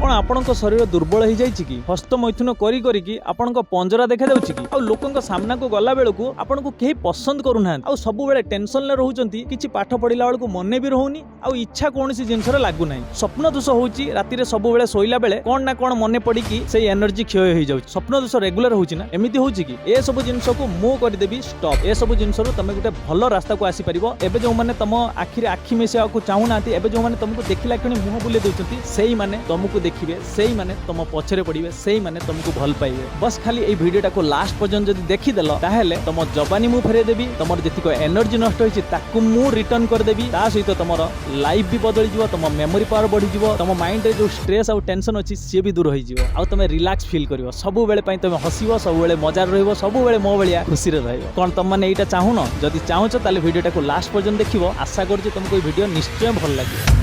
कौन आपणक शरीर दुर्बल हो जाइए कि हस्तमैथुन करी करी आपणक पंजरा देखा जाउछि कि आ लोकंक सामना को गला बेलू आपको कहीं पसंद करूना आ सब बेले टेंशन रोचंती किछि पाठ पढ़िला बेलू मन भी रोनी आ इच्छा कौन जिनस लागू ना स्वप्न दोष होउछि राति सब बेले शोइला बेले कौन ना कौन मन पड़ी से एनर्जी क्षय हो जाउछि स्वप्न दोष रेगुलर होउछि ना एमिति होउछि कि ए सब जिनस को मु कर देबी स्टॉप ए सब जिनस तमे गुटे भल रास्ता को आसी परिबो एबे जो माने तम आखिर आखि मिसेआ को चाहुनाती एबे जो माने तुमको देखिला क्षणी मुह बुले दउछंती सेही माने तुमको देखिबे सेही माने तुम पछरे पड़िबे सेही माने तुमको भल पाइबे बस खाली ए वीडियोटा को लास्ट पर्यंत जदी देखि देलो ताहेले तुम जवानी मु फेरे देबी तुमर जतिको एनर्जी नष्ट होइछि ताकू मु रिटर्न कर देबी ता सहित तुमर लाइफ भी बदली जिवो तुम मेमोरी पावर बढ़ी जिवो तुम माइंड रे जो स्ट्रेस और टेंशन अछि से भी दूर होई जिवो आ तुम रिलैक्स फील करिवो सब बेले पई तुम हसिबो सब बेले मजा रहइबो सब बेले मो बलिया खुशी रे रहइबो कोन तुम माने एटा चाहुनो जदी चाहुचो ताले वीडियोटा को लास्ट पर्यंत देखिवो आशा करछि तुमको ए वीडियो निश्चय भल लागिवो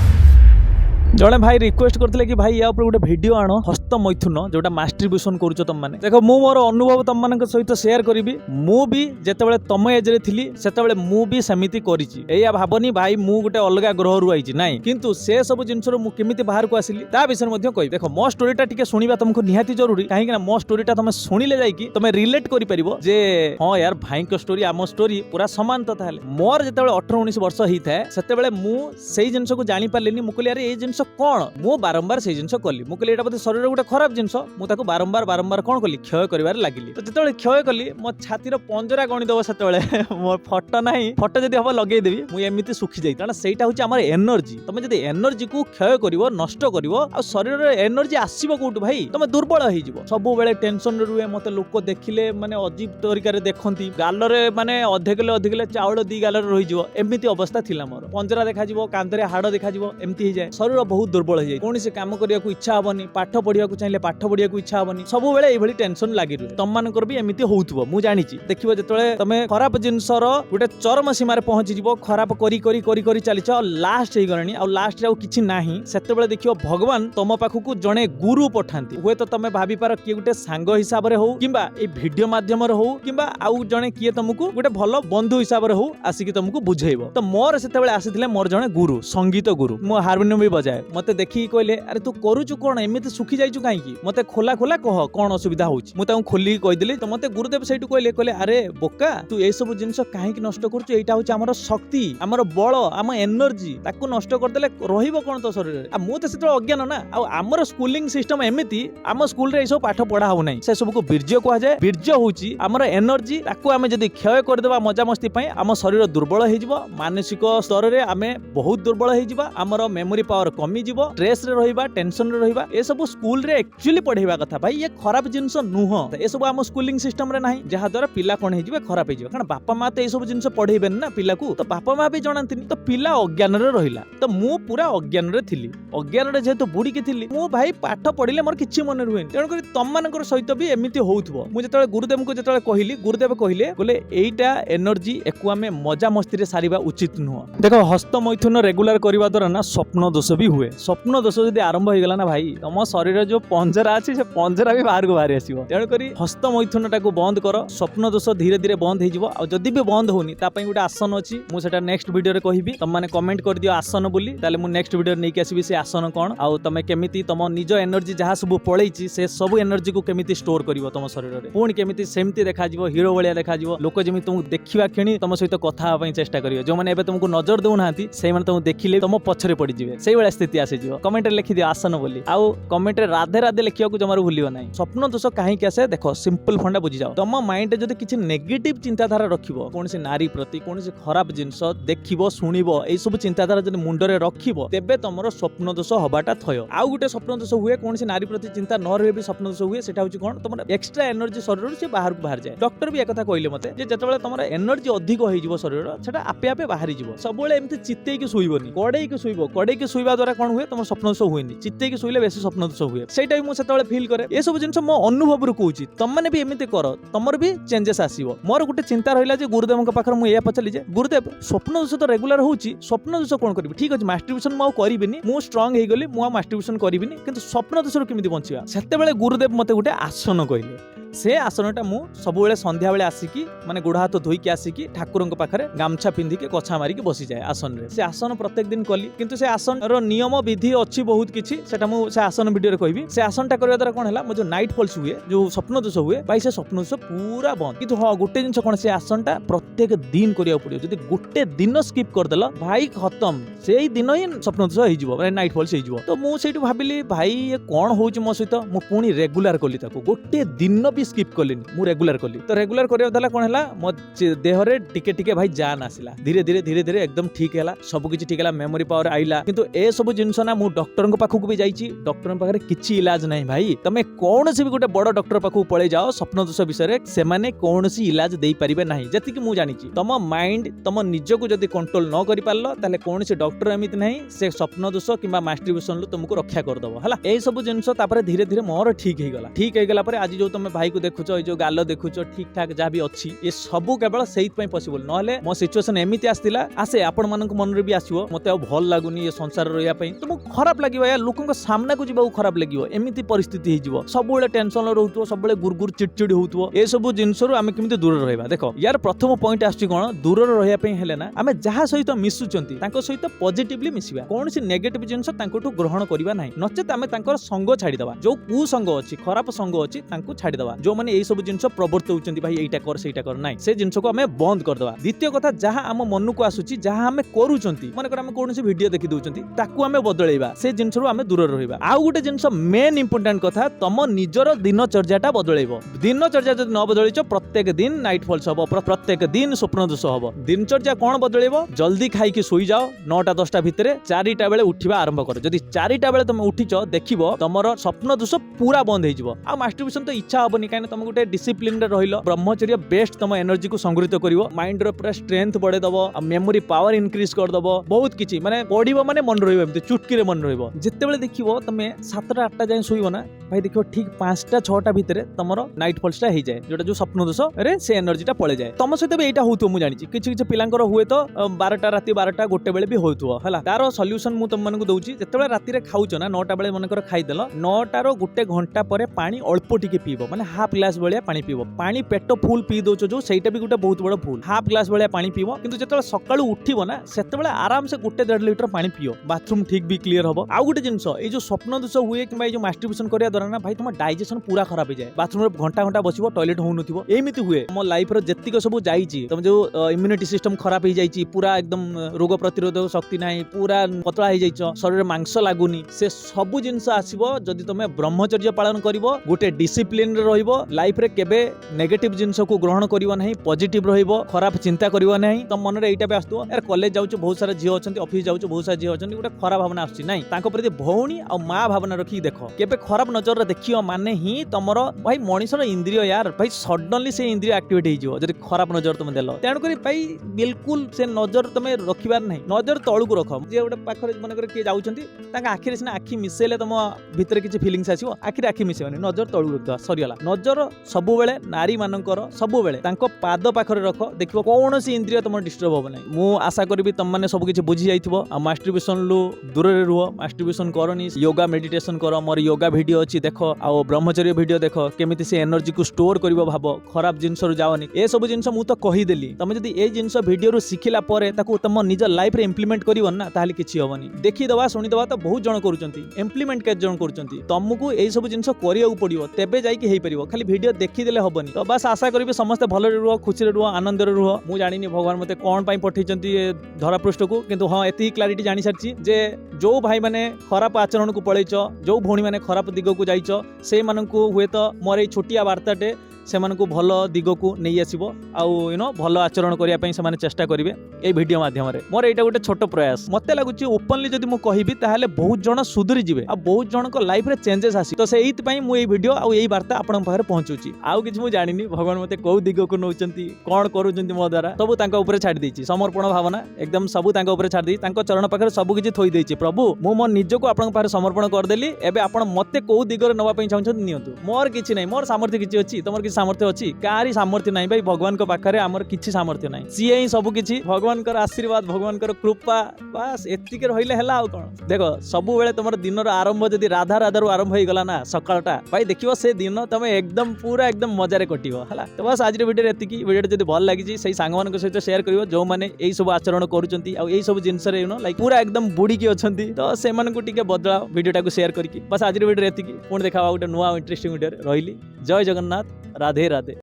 जड़े भाई रिक्वेस्ट करते कि भाई या गोटे भिडियो आण हस्तमैथुन जोटा मास्टरब्यूशन करूछ तुम माने देखो मु मोर अनुभव तुम मान सहित शेयर करी मु भी जेतेबेले तम एज रे थिली सेतेबेले मु भी सेमिति करिछि एया भाबनी भाई मु गोटे अलग ग्रह रु आइछि नाही किंतु से सब जिंस रो मु केमिति बाहर को आसिली ता विषय मध्ये कहि देखो मो स्टोरीटा टिके सुनिबा तुमको निहाती जरूरी काहे कि मो स्टोरीटा तुम सुनिले जाई कि तुम रिलेट करि परिबो जे हां यार भाई को स्टोरी आमो स्टोरी पूरा समान त थाले मोर जेतेबेले 18-19 वर्ष ही थाए सेतेबेले मु सेही जिंस को जानि पारलेनी मु कहली यार ए जिंस कौन मु बारंबार से जिनस कली मु कहली एटा बोधे शरीर गोटे खराब जिनस मु ताको बारंबार कौन कली क्षय करिवार लागिली तो जेतेबेले क्षय कली मो छातीर पंजरा गणी दबो सेतेबेले मो फोटो नाही फोटो जदी हबो लगेई देबी मु एमिति सुखी जाई कारण सेटा होची हमर एनर्जी तमे जदी एनर्जी को क्षय करिवो नष्ट करिवो आ शरीर रे एनर्जी आसीबो कोठु भाई तमे दुर्बल होई जिवो सब बेले टेंशन रे रुए मते लोक देखिले माने अजीब तरीका रे देखंती गाल रे माने अधे किलो चावल दी गाल रे रही जिवो एमिति अवस्था थिला मोर पंजरा देखा जिवो कांधरे हाड़ देखा जिवो एमिति हो जाय शरीर बहुत दुर्बल कौन से काम करिया को इच्छा हबनी पाठ पढ़िया को चाहिए पाठ पढ़िया को इच्छा हबनी सब बेले एभली टेंशन लागि रहे तम मानकर भी एमिति होउथबो मु जानिछि देखिबो जेतले तमे खराब जिंसर गोटे चरम सीमा रे पहुंची जिवो खराब करी चलिछ लास्ट हे गरणी आ लास्ट रे किछि नाही सेते बेले देखिबो भगवान तम पाखु को जणे गुरु पठांती हुए तो तमे भाबी पार कि गोटे सांग हिसाब रे हो किबा ए वीडियो माध्यम रे हो किबा आउ जणे किए तुमको गोटे भलो बंधु हिसाब रे हो आसी कि तुमको बुझेइबो तो मोर सेते बेले आसीथिले मोर जणे गुरु संगीत गुरु मो हारमोनियम भी बजाए मते देखि कहले अरे तू करूचु कोन एमिति सुखी जाइचु काहे की मते खोला कह कोन असुविधा होउची मु ताऊ खोली कहि देली तो मते गुरुदेव सेठु कहले अरे बोका तू ए सब जिंस काहे की नष्ट करचु एटा होची हमर शक्ति हमर बळ हम एनर्जी ताकू नष्ट कर देले रहिबो कोन तो शरीर रे आ मु त सेतो अज्ञान ना आ हमर स्कूलिंग सिस्टम एमिति हम स्कूल रे ए सब पाठ पढा हो नै से सब को वीर्य कहा जाय वीर्य होउची हमर एनर्जी ताकू हम जदी क्षय कर देबा मजा मस्ती पई हम शरीर दुर्बल हे जिवो मानसिक स्तर रे हमें बहुत दुर्बल हे जिवो हमर मेमोरी पावर कमी जिवो स्ट्रेस रे रहिबा टेंशन रे रहिबा ए सब स्कूल रे एक्चुअली पढेबा कथा भाई ये खराब जिंस नुह ए सब हम स्कूलिंग सिस्टम रे नाही जहा द्वारा पिला कोन हे जिवे खराब हे जिवे कारण बापा मां त ए सब जिंस पढेबेन ना पिला को तो बापा मां भी जणांतिनी तो पिला अज्ञान रे रहिला तो मु पूरा अज्ञान रे थिली अज्ञान रे जेतो बुडी के थिली मु भाई पाठ पढिले मोर किछि मन रुहेन तेन करी तम मानकर सहित भी एमिति होउथबो मु जेतले गुरुदेव को जेतले कहिली गुरुदेव कहिले बोले एइटा एनर्जी एकु हमें मजा मस्ती रे सारिबा उचित नुह देखो हस्तमैथुन रेगुलर करबा द्वारा ना स्वप्न दोष भी हुए स्वप्न दोष जदी आरंभ हो गला ना भाई तुम शरीर जो पंजरा अच्छी से पंजरा भी बाहर को बाहरी आसो तेणुक हस्तमैथुन टाक बंद कर स्वप्न दोष धीरे धीरे बंद हो जदि भी बंद होनी गोटे आसन अच्छी मुझे नेक्स्ट वीडियो रे कहबी तुम मैंने कमेंट कर दियो आसन बोली ताले मु नेक्स्ट वीडियो नहीं आसबी से आसन कौन आउ तुम केमिति तुम निज एनर्जी जहाँ सब पलैछि से सब एनर्जी को केमिति स्टोर करिवो तुम शरीर रे पुणी केमिति सेमति देखा जिवो हीरो भलिया देखा जिवो लोक जेमि तुमको देखिबा खिणी तुम सहित कथा होबा चेष्टा करियो जो माने एबे तुमको नजर देउनाहांती सेहि माने तुमको देखिले तुम पछरे पड़ी जिवे सेही वाला स्थिति आसे जिवो कमेंट रे लिखि दियो आसन बोली आउ कमेंट रे राधे राधे लिखिया को जमार भूलियो नाही स्वप्न दोष काहे के आसे देखो सिंपल फंडा बुझी जाओ तुम माइंड जदी किछि नेगेटिव चिंताधारा रखिबो कोन से नारी प्रति कोन से खराब जिंस देखिबो सुनिबो एई सब चिंताधारा जदी मुंड रे रखिबो तेबे तमरो स्वप्न दोष हबाटा थयो आउ गुटे स्वप्न दोष हुए कोन से नारी प्रति चिंता न रहे भी स्वप्न दोष हुए सेटा होची कोन तमरो एक्स्ट्रा एनर्जी शरीर से बाहर को बाहर जाए डॉक्टर भी एकथा कहले मते जे जतबेले तमरो एनर्जी अधिक होई जिवो शरीर सेटा आपे आपे बाहरी जिवो सब बेले एमति चित्ते के सुइबोनी कड़े के सुइबा द्वारा कोन हुए तमरो स्वप्न दोष हुएनी चित्ते के सुइले बेसी स्वप्न दोष हुए सेटा भी मु सेतबेले फील करे ए सब जिंस मो अनुभव रु कहूची तम माने भी एमिति करो तमर भी चेंजेस आसीबो मोर गुटे चिंता रहिला जे गुरुदेव के पाखर मु एया पचली जे गुरुदेव स्वप्न दोष तो रेगुलर होउची स्वप्न दोष कोन करबी ठीक अछि मास्टरब्यूशन मु करिबिनी मु स्ट्रांग हे गली मु मास्टरब्यूशन करिबिनी किंतु स्वप्न दोष रु केमिति बंचिबा सेतेबेले गुरुदेव मते गुटे आसन कहले से आसनटा मु सबुबेले संध्या बेले आसिकी माने गोड़ हाथ धोईकी आसिकी ठाकुरंक पाखरे गामछा पिंधिके कछा मारिकी बसी जाए आसन रे। से आसन प्रत्येक दिन कली किंतु से आसन रो नियम विधि अछि बहुत किछि सेटा मु से आसन वीडियो रे कहबी। से आसनटा करबा द्वारा कोन हला मो जो नाइट फॉल्स हुए जो स्वप्न दोष हुए भाई से स्वप्न दोष पूरा बंद। किंतु हां गोटे जिंस कोन से आसनटा प्रत्येक दिन करिया पड़ियो जदी गोटे दिन स्किप कर देला भाई खत्म सेही दिन ही स्वप्न दोष होई जिवो माने नाइट फॉल्स होई जिवो। तो मु सेठी भाबिली भाई ये कोन होउची मो सहित मु पुनी रेगुलर कली ताको गोटे दिन भी स्किप कलिनी मु रेगुलर कली। तो रेगुलर करिया दला कोन हला मो देह रे टिके टिके भाई जान आसिला धीरे धीरे एकदम ठीक हैला सब किछि ठीक हैला मेमोरी पावर आइला। किंतु ए सब जिंस ना मु डॉक्टर को पाखु भी जाईची डॉक्टर पाखरे किछि इलाज नाही भाई तमे कोनसी भी गोटे बड़ डॉक्टर पाखु पळे जाओ स्वप्न दोष विषय रे से माने कोनसी इलाज देई परिबे नाही। जति कि मु जानिची तम माइंड तम निजको जदी कंट्रोल न करि पारलो ताले कोनसी डॉक्टर एमित नाही से स्वप्न दोष किबा मास्टरबेशन लो तुमको रक्षा कर दबो हला। ए सब जिंस तापर धीरे धीरे मोर ठीक हे गला पर आज जो तुम भाई को देखुचो जो गाल देखुचो ठीक ठाक जा भी अछि ये सब केवल सेहित पई पॉसिबल नहले मो सिचुएशन एमिति आस्तिला आसे आपण मानक मन रे भी आसीबो मते अब भल लागुनी ये संसार रहिया पई तुम खराब लागिबो या लोकन सामना को जीवा खराब लागिबो एमिति परिस्थिति हे जीवो सब बेले टेंशन रहउतो सब बेले गुरगुर चिड़चिड़ होउतो ए सब जिंस रो आमे केमिति दूर रहबा। देखो यार प्रथम पॉइंट आछि कोन दूर रहिया पई हेले ना आमे जहा सहित मिसुचंती तांको सहित पॉजिटिवली मिसिबा कोनसी नेगेटिव जिंस तांकोटू ग्रहण करिबा नाही नचेत आमे तांकर संग छाडी दबा जो कु संग अछि खराब संग अछि तांको छाडी दबा जो माने ए सब जिंस प्रवर्तउचंती भाई एटा कर सेटा कर नाही से जिंस को आमे बंद कर दबा। द्वितीय कथा जहा आम मन को आसुची जहा आमे करूचंती माने कर आमे कोनसी वीडियो देखि दउचंती ताकू आमे बदलैबा से जिंस रो आमे दूर रहइबा। आउ गुटे जिंस मेन इंपोर्टेंट कथा तम निजर दिनचर्याटा बदलैबो दिनचर्या जदि न बदलैछ प्रत्येक दिन नाइट फॉल्स हबो प्रत्येक दिन स्वप्न दोष हबो। दिनचर्या कोन बदलैबो जल्दी खाई कि सोई जाओ 9टा 10टा भितरे 4टा बेले उठिबा आरंभ कर जदि 4टा बेले तुम उठिचो देखिबो तमरो स्वप्न दोष पूरा बंद हेजिबो। आ मास्टरबेशन तो इच्छा हबनी काहे तुम गुटे डिसिप्लिन रे रहिलो ब्रह्मचर्य बेस्ट तम एनर्जी को संग्रहित करिवो माइंड रो पूरा स्ट्रेंथ बढ़े दबो आ मेमोरी पावर इंक्रीज कर दबो बहुत किछि माने पढिबो माने मन रहिबो एमते चुटकी रे मन रहिबो। जेते बेले देखिबो तमे 7टा 8टा जाय सोइबो ना भाई देखिबो ठीक 5टा 6टा भितरे तमरो नाइट फॉल्सटा हे जाय जोटा जो स्वप्न दोष रे से एनर्जीटा पळे जाय। तम सहित भी एटा होतो मु जानिछि किछि किछि पिलांकर हुए तो 12टा राती 12टा गोटे बेले भी होतुओ हला तारो सॉल्यूशन मु तम मानकु दउछि जेते बेले राती रे खाउचो ना 9टा बेले मनकर खाइ देलो 9टा रो गोटे घंटा परे पानी अल्प टिके पीबो माने हाफ ग्लास बेले पानी पीबो पानी पेट फुल पी दोचो जो सेटा भी गोटे बहुत बड़ फुल हाफ ग्लास बेले पानी पीबो किंतु जेते सकाळु उठिबो ना सेते बेले आराम से गोटे 1.5 लीटर पानी पियो बाथरूम ठीक भी क्लियर हबो। आउ गोटे जिंस ए जो स्वप्न दोष हुए कि भाई जो मास्टरबेशन करिया दरा ना भाई तुम डाइजेशन पूरा खराब हो जाए बाथरूम रे घंटा घंटा बसिबो टॉयलेट हो नथिबो एमिति हुए मो लाइफ रे जत्तिक सब जाईची तुम जो इम्यूनिटी सिस्टम खराब हो जाईची पूरा एकदम रोग प्रतिरोधक शक्ति नाही पूरा पतला हो जाईचो शरीर मांस लागुनी से सब जिंस आसीबो जदि तुम ब्रह्मचर्य पालन करिवो गोटे डिसिप्लिन रे रहिबो लाइफ रे केबे नेगेटिव जिंस को ग्रहण करिवो नाही पॉजिटिव रहिबो खराब चिंता करिवो नाही तम मन रे एटा बे आस्तो यार कॉलेज जाउचो बहुत सारा झियो अछंती ऑफिस जाउचो बहुत सारा झियो अछंती गोटे खराब भावना आछी नाही तांको प्रति भौणी आ मां भावना रखी देखो केबे खराब नजर रे देखियो माने ही तमरो भाई मनीषर इंद्रिय यार भाई सडनली से इंद्रिय एक्टिवेट हे जिवो जदि खराब नजर तुम देलो तेन करी भाई बिल्कुल से नजर तुमे रखिबार नाही नजर तळु को रखो जे गोटे पाखरे मन कर के जाउचंती तांका आखिरे सिना आखि मिसेले तम भितर किछि फीलिंग्स आसीबो आखिरे आखि मिसेबनी नजर तळु रखदो सरियला नजर सब बेले नारी मानकर सब बेले तांको पाद पाखरे रखो देखिबो कोनोसी इंद्रिय तम डिस्टर्ब होबो नाही। मु आशा करबी तम माने सब किछि बुझी जाइथिबो आ मास्टरबेशन लु दूर रे रुहो मास्टरबेशन करनी योगा मेडिटेशन करो मोर योगा वीडियो अछि देखो आ ब्रह्मचर्य वीडियो देखो केमिति से एनर्जी को स्टोर करिवो भाबो खराब जिंस रु जाओनी ए सब जिंस मु तो कहि देली तमे जदी ए जिंस वीडियो रु सिखिला परे ताको तम निज लाइफ रे इंप्लीमेंट करिवो ना ताहाली किछि होबनी देखि दवा सुनि दवा तो बहुत जण करूचंती इंप्लीमेंट के जण करूचंती तमको ए सब जिंस करिया पड़िवो तेबे जाई कि हेई परिवो खाली वीडियो देखि देले होबनी। तो बस आशा करबी समस्त भल रे रुहो खुशी रे रुहो आनंद रे रुहो मु जानिनी भगवान मते कोन पई पठैचंती धरा पृष्ठ को किंतु हां एती क्लैरिटी जानि सारची जे जो भाई माने खराब आचरण को पळैचो जो भौणी माने खराब दिग को जाइचो से माननकु हुए तो मोर ए छोटिया वार्ताटे से मानकु भल दिग को नहीं आसीबो आउ यू नो भल आचरण करिया पई से माने चेष्टा करिवे ए वीडियो माध्यम रे मोर एटा गोटे छोट प्रयास मते लागुची ओपनली जदी मु कहिबी ताहाले बहुत जण सुधरी जिवे आ बहुत जण को लाइफ रे चेंजेस आसी तो से एइत पई मु ए वीडियो आ एई वार्ता आपन पाखरे पहुंचुची आउ किछ मु जानिनी भगवान मते को दिग को नउचंती कोन करूचंती मो द्वारा सब तांका ऊपर छाडी देछि समर्पण भावना एकदम सब तांका ऊपर छाडी देछि तांको चरण पाखरे सब किछ थोई देछि प्रभु मु मोर निज को आपन पाखरे समर्पण कर देली एबे आपन मते को दिग रे नवा पई चाहउछन नियंतु मोर किछ नै मोर सामर्थ्य किछ अछि तमर किछ सामर्थ्य अच्छी कारी सामर्थ्य नहीं भाई भगवान को पाखरे आमर किछि सामर्थ्य नहीं सीए ही सब किछि भगवान कर आशीर्वाद भगवान कर कृपा बस एतिके रहिले हला आ कोन देखो सब बेले तुमर दिन आरंभ जदि राधा राधा रु आरंभ हो गला ना सकाळटा भाई देखियो से दिन तमे एकदम पूरा एकदम मजा रे कटियो हला तो बस आज वीडियो एतिकी वीडियो जदि भल लागी सही सांग मान सहित शेयर करियो जो माने एई सब आचरण करूचंती आ एई सब जिंस रे लाइक पूरा एकदम बुड़ी की अछंती तो से मान को टिके बदलाओ वीडियोटा को शेयर करके बस आज वीडियो एतिकी पुणी देखा गोटे नुआ इंटरेस्टिंग वीडियो रहिली जय जगन्नाथ राधे राधे।